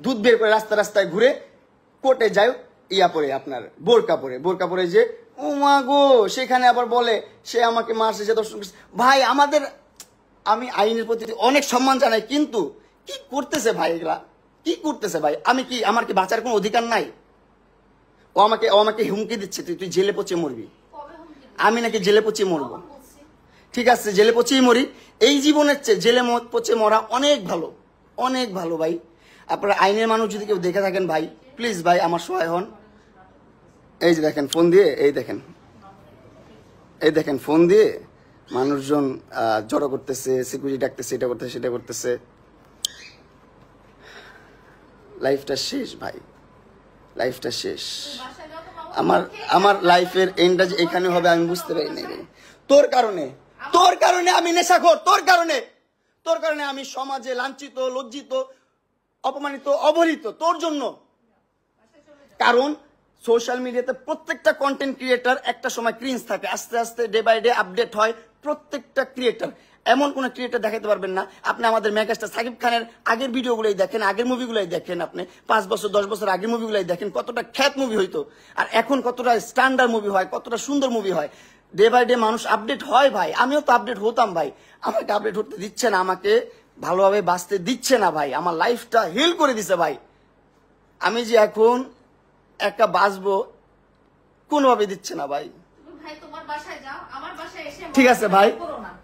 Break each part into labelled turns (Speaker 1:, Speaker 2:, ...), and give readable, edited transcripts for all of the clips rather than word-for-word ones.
Speaker 1: দুধ বের করে রাস্তায় ঘুরে কোর্টে যায় ইয়া পরে আপনার বোরকা পরে যে ও মা গো, সেখানে আবার বলে সে আমাকে মারছে, সে দর্শন করছে। ভাই আমাদের, আমি আইনের প্রতি অনেক সম্মান জানাই, কিন্তু কি করতেছে ভাই এগুলা, কি করতেছে ভাই? আমার কি বাঁচার কোনো অধিকার নাই? ও আমাকে হুমকি দিচ্ছে, তুই জেলে পচে মরবি। আমি নাকি জেলে পচে মরবো? ঠিক আছে, জেলে পচেই মরি। এই জীবনের চেয়ে জেলে পচে মরা অনেক ভালো ভাই। আপনারা আইনের মানুষ যদি কেউ দেখে থাকেন ভাই, প্লিজ ভাই আমার সহায় হন। এই যে দেখেন ফোন দিয়ে, এই দেখেন ফোন দিয়ে মানুষজন জড়ো করতেছে, সিকিউরিটি ডাকতেছে, এটা করতেছে সেটা করতেছে। লাইফটা শেষ ভাই, লাইফটা শেষ। আমার লাইফের এন্ডটা যে এখানে হবে আমি বুঝতে পারি নাই। তোর কারণে আমি নেশাখোর, তোর কারণে আমি সমাজে লাঞ্ছিত, লজ্জিত, অপমানিত, অবহেলিত, তোর জন্য। কারণ সোশ্যাল মিডিয়াতে প্রত্যেকটা কন্টেন্ট ক্রিয়েটার একটা সময় ক্রিঞ্জ থাকে, আস্তে আস্তে ডে বাই ডে আপডেট হয় প্রত্যেকটা ক্রিয়েটার। এমন কোন ক্রিয়েটার দেখাতে পারবেন না আপনি আমাদের মেগাস্টার সাকিব খানের আগের ভিডিওগুলোই দেখেন, আগের মুভিগুলোই দেখেন, আপনি 5 বছর 10 বছর আগের মুভিগুলোই দেখেন, কতটা খ্যাত মুভি হইতো, আর এখন কতটা স্ট্যান্ডার্ড মুভি হয়, কতটা সুন্দর মুভি হয়। ডে বাই ডে মানুষ আপডেট হয় ভাই, আমিও তো আপডেট হতাম ভাই। আমাকে আপডেট হতে দিচ্ছে না, আমাকে ভালোভাবে বাঁচতে দিচ্ছে না ভাই, আমার লাইফটা হিল করে দিছে ভাই। আমি যে এখন একটা বাঁচবো কোনোভাবে দিচ্ছে না ভাই। ঠিক আছে ভাই,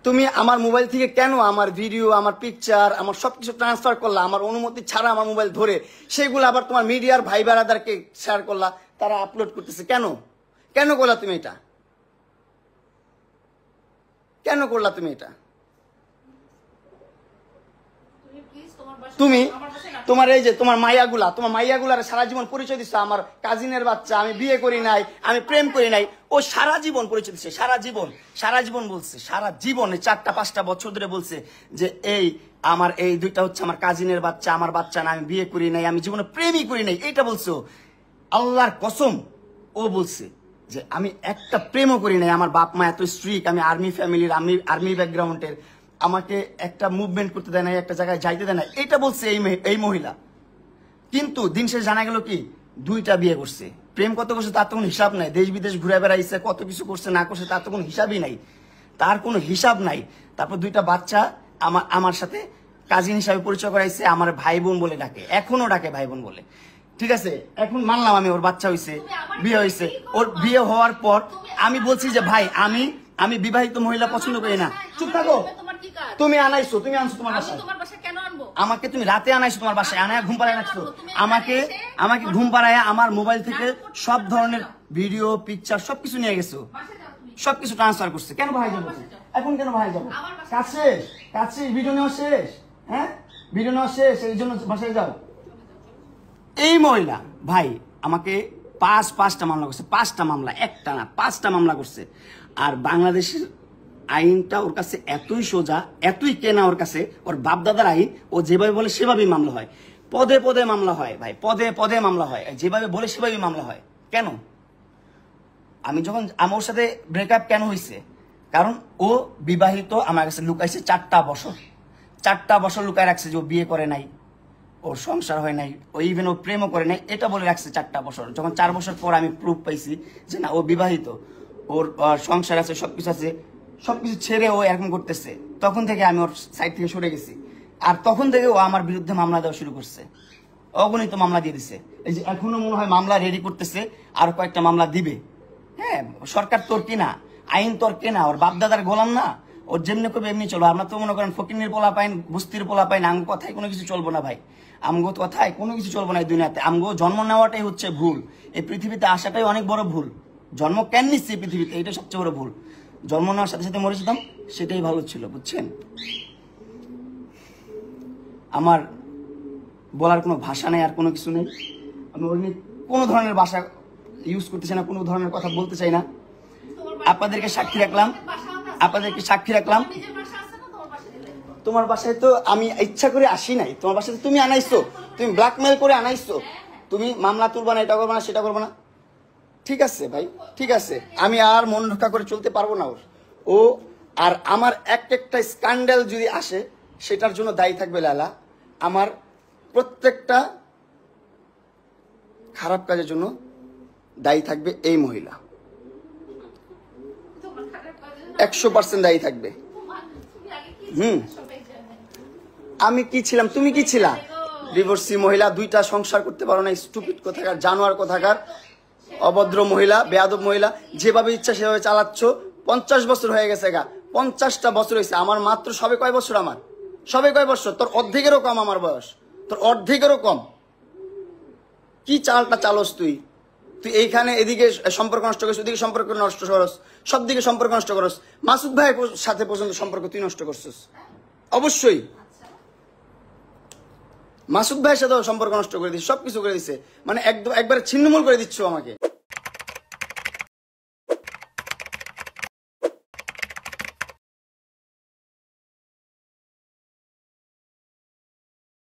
Speaker 1: তুমি আমার মোবাইল থেকে কেন আমার ভিডিও, আমার পিকচার, আমার সবকিছু ট্রান্সফার করলা আমার অনুমতি ছাড়া, আমার মোবাইল ধরে, সেগুলো আবার তোমার মিডিয়ার ভাই বেড়াদারকে শেয়ার করলা, তারা আপলোড করতেছে? কেন করলা তুমি এটা? কেন করলা তুমি এটা? তুমি তোমার এই যে তোমার মাইয়াগুলার সারা জীবন পরিচয় দিচ্ছে আমার কাজিনের বাচ্চা, আমি বিয়ে করি নাই, আমি প্রেম করি নাই। ও সারা জীবন পরিচয় দিচ্ছে, সারা জীবন বলছে, সারা জীবনে 4-5টা বছর ধরে বলছে যে আমার এই দুইটা হচ্ছে আমার কাজিনের বাচ্চা, আমার বাচ্চা না, আমি বিয়ে করি নাই, আমি জীবনে প্রেমই করি নাই। এটা বলছে আল্লাহর কসম, ও বলছে যে আমি একটা প্রেমও করি নাই, আমার বাপ মা এত স্ট্রিক্ট, আমি আর্মি ফ্যামিলির, আর্মি ব্যাকগ্রাউন্ডের, আমাকে একটা মুভমেন্ট করতে দেয় না, একটা জায়গায় যাইতে দেয় না, এটা বলছে এই মহিলা। কিন্তু দিন শেষে জানা গেল কি 2টা বিয়ে করছে। প্রেম কত করছে তার তো কোনো হিসাব নাই, দেশ বিদেশ ঘুরে বেড়াইছে, কত কিছু করছে না করছে তার তো কোনো হিসাবই নাই, তার কোনো হিসাব নাই। তারপর 2টা বাচ্চা আমার সাথে কাজিন হিসাবে পরিচয় করাইছে, আমার ভাই বোন বলে ডাকে, এখনো ডাকে ভাই বোন বলে। ঠিক আছে, এখন মানলাম আমি ওর বাচ্চা হয়েছে, বিয়ে হয়েছে, ওর বিয়ে হওয়ার পর আমি বলছি যে ভাই আমি বিবাহিত মহিলা পছন্দ করি না। চুপ থাকো, তুমি আনছো তোমার বাসায়, আমাকে তুমি রাতে আনাইছো তোমার বাসায়, আনায় ঘুম পাড়ায় রাখছো, আমাকে ঘুম পাড়ায় আমার মোবাইল থেকে সব ধরনের ভিডিও পিকচার সবকিছু নিয়ে গেছো, সবকিছু ট্রান্সফার করছে। কেন ভাই যাবো এখন? কেন ভাই যাবো? কাছে ভিডিও নেওয়া শেষ, হ্যাঁ ভিডিও নেওয়া শেষ, এই জন্য বাসায় যাও। এই মহিলা ভাই আমাকে 5টা মামলা করছে, 5টা মামলা, একটা না 5টা মামলা করছে। আর বাংলাদেশের আইনটা ওর কাছে এতই সোজা, এতই কেনা ওর কাছে, ওর বাপদাদার আইন, ও যেভাবে বলে সেভাবেই মামলা হয়, পদে মামলা হয় ভাই, পদে মামলা হয়, যেভাবে বলে সেভাবেই মামলা হয়। কেন? আমি যখন আমার সাথে ব্রেকআপ কেন হয়েছে? কারণ ও বিবাহিত, আমার কাছে লুকাইছে 4টা বছর লুকায় রাখছে যে ও বিয়ে করে নাই, ওর সংসার হয় নাই, ও ইভেন ও প্রেমও করে নাই, এটা বলে রাখছে 4টা বছর। যখন 4 বছর পর আমি প্রুফ পাইছি যে না ও বিবাহিত, ওর সংসার আছে, সবকিছু আছে, সবকিছু ছেড়ে ও এরকম করতেছে, তখন থেকে আমি ওর সাইড থেকে সরে গেছি। আর তখন থেকে ও আমার বিরুদ্ধে মামলা দেওয়া শুরু করছে, অগণিত মামলা দিয়ে দিছে। এই যে এখনো মনে হয় মামলা রেডি করতেছে, আর কয়েকটা মামলা দিবে। হ্যাঁ, সরকার তোর কিনা, আইন তোর কেনা, ওর বাপদাদার গোলাম না, ওর যেমনি করবে এমনি চলো। আমরা তো মনে করেন ফকিনের পোলা পাইন, বস্তির পোলা পাইন, আমগো কথায় কোনো কিছু চলবো না ভাই, আমগো কথায় কোনো কিছু চলবো না এই দুনিয়াতে। আমগো জন্ম নেওয়াটাই হচ্ছে ভুল, এই পৃথিবীতে আসাটাই অনেক বড় ভুল। জন্ম কেন নিচ্ছে এই পৃথিবীতে, এটা সবচেয়ে বড় ভুল। জন্ম নেওয়ার সাথে সাথে মরে যেতাম, সেটাই ভালো ছিল, বুঝছেন? আমার বলার কোনো ভাষা নেই, আর কোনো কিছু নেই। আমি ওর নিয়ে কোনো ধরনের ভাষা ইউজ করতে চাই না, কোনো ধরনের কথা বলতে চাই না। আপনাদেরকে সাক্ষী রাখলাম, তোমার বাসায় তো আমি ইচ্ছা করে আসি নাই, তোমার বাসায় তুমি আনাইছো, তুমি ব্ল্যাকমেল করে আনাইছো, তুমি মামলা তুলবা না, এটা করবা না, সেটা করবা না। ঠিক আছে ভাই, ঠিক আছে, আমি আর মন রক্ষা করে চলতে পারবো না ও আর আমার একটা স্ক্যান্ডাল যদি আসে সেটার জন্য দায়ী থাকবে লালা। আমার প্রত্যেকটা খারাপ কাজের জন্য দায়ী থাকবে এই মহিলা, 100% দায়ী থাকবে। আমি কি ছিলাম, তুমি কি ছিলা? ডিভোর্সি মহিলা, 2টা সংসার করতে পারো না, স্টুপিড কোথাকার, জানোয়ার কোথাকার, অভদ্র মহিলা, বেয়াদব মহিলা, যেভাবে ইচ্ছা সেভাবে চালাচ্ছ। 50 বছর হয়ে গেছে গা, 50টা বছর হয়েছে। আমার মাত্র সবে কয় বছর? আমার সবে কয় বছর? তোর অর্ধেকেরও কম আমার বয়স, তোর অর্ধেকেরও কম। কি চালটা চালস তুই? তুই এইখানে এদিকে সম্পর্ক নষ্ট করিস, ওদিকে সম্পর্ক নষ্ট করস, সব দিকে সম্পর্ক নষ্ট করস। মাসুদ ভাইয়ের সাথে পর্যন্ত সম্পর্ক তুই নষ্ট করছিস। অবশ্যই মাসুদ ভাইয়ের সাথেও সম্পর্ক নষ্ট করে দিস, সবকিছু করে দিচ্ছে, মানে একদম একবারে ছিন্নমূল করে দিচ্ছ আমাকে।